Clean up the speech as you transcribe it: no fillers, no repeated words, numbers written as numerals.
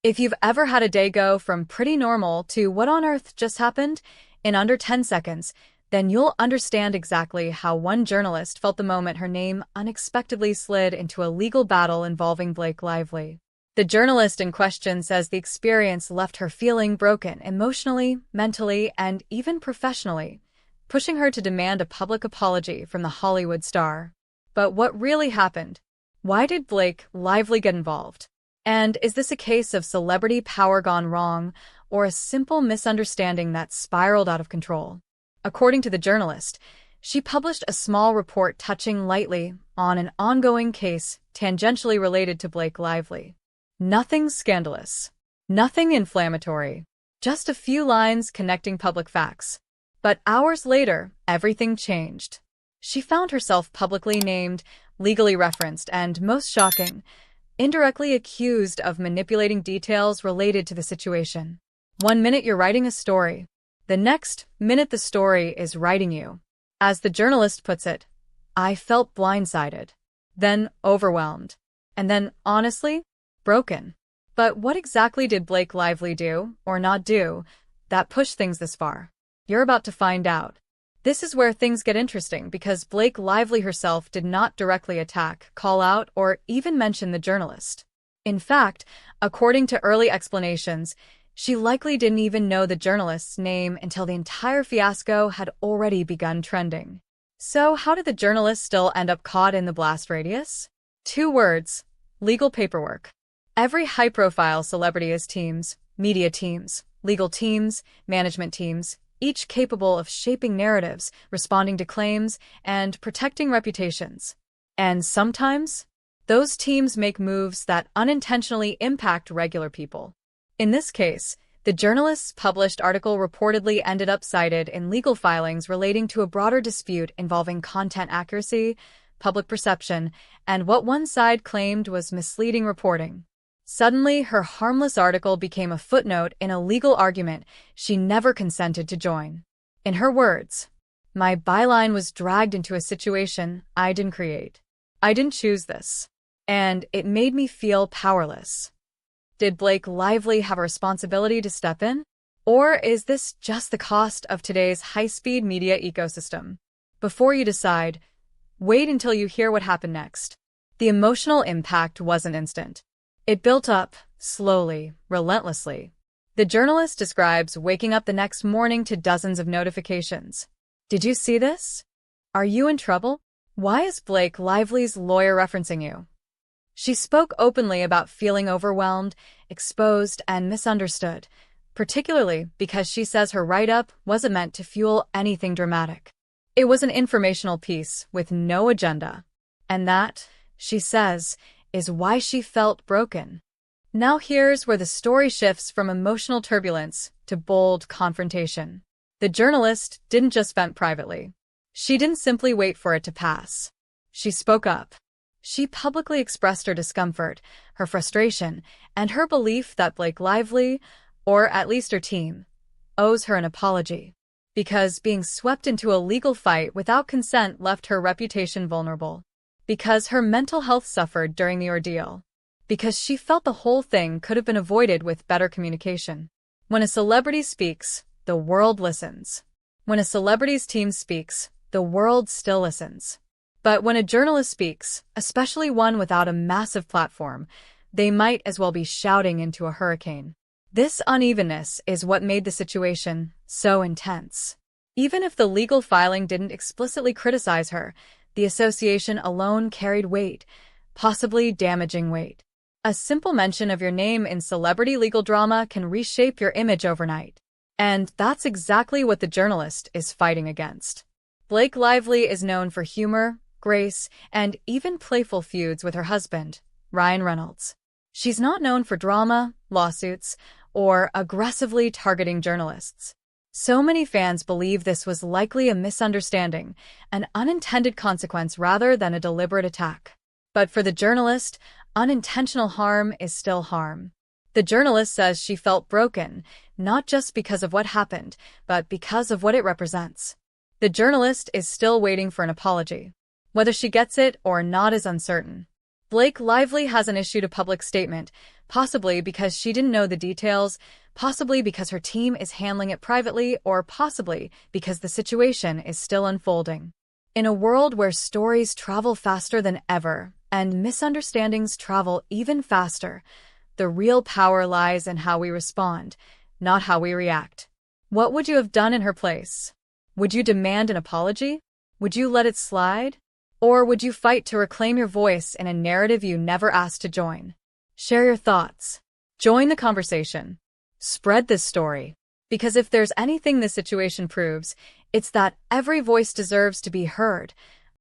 If you've ever had a day go from pretty normal to what on earth just happened in under 10 seconds, then you'll understand exactly how one journalist felt the moment her name unexpectedly slid into a legal battle involving Blake Lively. The journalist in question says the experience left her feeling broken emotionally, mentally, and even professionally, pushing her to demand a public apology from the Hollywood star. But what really happened? Why did Blake Lively get involved? And is this a case of celebrity power gone wrong, or a simple misunderstanding that spiraled out of control? According to the journalist, she published a small report touching lightly on an ongoing case tangentially related to Blake Lively. Nothing scandalous, nothing inflammatory, just a few lines connecting public facts. But hours later, everything changed. She found herself publicly named, legally referenced, and, most shocking, indirectly accused of manipulating details related to the situation. One minute you're writing a story. The next minute the story is writing you. As the journalist puts it, I felt blindsided, then overwhelmed, and then, honestly, broken. But what exactly did Blake Lively do, or not do, that pushed things this far? You're about to find out. This is where things get interesting because Blake Lively herself did not directly attack, call out, or even mention the journalist. In fact, according to early explanations, she likely didn't even know the journalist's name until the entire fiasco had already begun trending. So how did the journalist still end up caught in the blast radius? 2 words: legal paperwork. Every high-profile celebrity has teams, media teams, legal teams, management teams, each capable of shaping narratives, responding to claims, and protecting reputations. And sometimes, those teams make moves that unintentionally impact regular people. In this case, the journalist's published article reportedly ended up cited in legal filings relating to a broader dispute involving content accuracy, public perception, and what one side claimed was misleading reporting. Suddenly, her harmless article became a footnote in a legal argument she never consented to join. In her words, "My byline was dragged into a situation I didn't create. I didn't choose this. And it made me feel powerless." Did Blake Lively have a responsibility to step in? Or is this just the cost of today's high-speed media ecosystem? Before you decide, wait until you hear what happened next. The emotional impact wasn't instant. It built up, slowly, relentlessly. The journalist describes waking up the next morning to dozens of notifications. Did you see this? Are you in trouble? Why is Blake Lively's lawyer referencing you? She spoke openly about feeling overwhelmed, exposed, and misunderstood, particularly because she says her write-up wasn't meant to fuel anything dramatic. It was an informational piece with no agenda. And that, she says, is why she felt broken. Now here's where the story shifts from emotional turbulence to bold confrontation. The journalist didn't just vent privately. She didn't simply wait for it to pass. She spoke up. She publicly expressed her discomfort, her frustration, and her belief that Blake Lively, or at least her team, owes her an apology. Because being swept into a legal fight without consent left her reputation vulnerable. Because her mental health suffered during the ordeal. Because she felt the whole thing could have been avoided with better communication. When a celebrity speaks, the world listens. When a celebrity's team speaks, the world still listens. But when a journalist speaks, especially one without a massive platform, they might as well be shouting into a hurricane. This unevenness is what made the situation so intense. Even if the legal filing didn't explicitly criticize her, the association alone carried weight, possibly damaging weight. A simple mention of your name in celebrity legal drama can reshape your image overnight. And that's exactly what the journalist is fighting against. Blake Lively is known for humor, grace, and even playful feuds with her husband, Ryan Reynolds. She's not known for drama, lawsuits, or aggressively targeting journalists. So many fans believe this was likely a misunderstanding, an unintended consequence rather than a deliberate attack. But for the journalist, unintentional harm is still harm. The journalist says she felt broken, not just because of what happened, but because of what it represents. The journalist is still waiting for an apology. Whether she gets it or not is uncertain. Blake Lively hasn't issued a public statement, possibly because she didn't know the details, possibly because her team is handling it privately, or possibly because the situation is still unfolding. In a world where stories travel faster than ever, and misunderstandings travel even faster, the real power lies in how we respond, not how we react. What would you have done in her place? Would you demand an apology? Would you let it slide? Or would you fight to reclaim your voice in a narrative you never asked to join? Share your thoughts. Join the conversation. Spread this story. Because if there's anything this situation proves, it's that every voice deserves to be heard,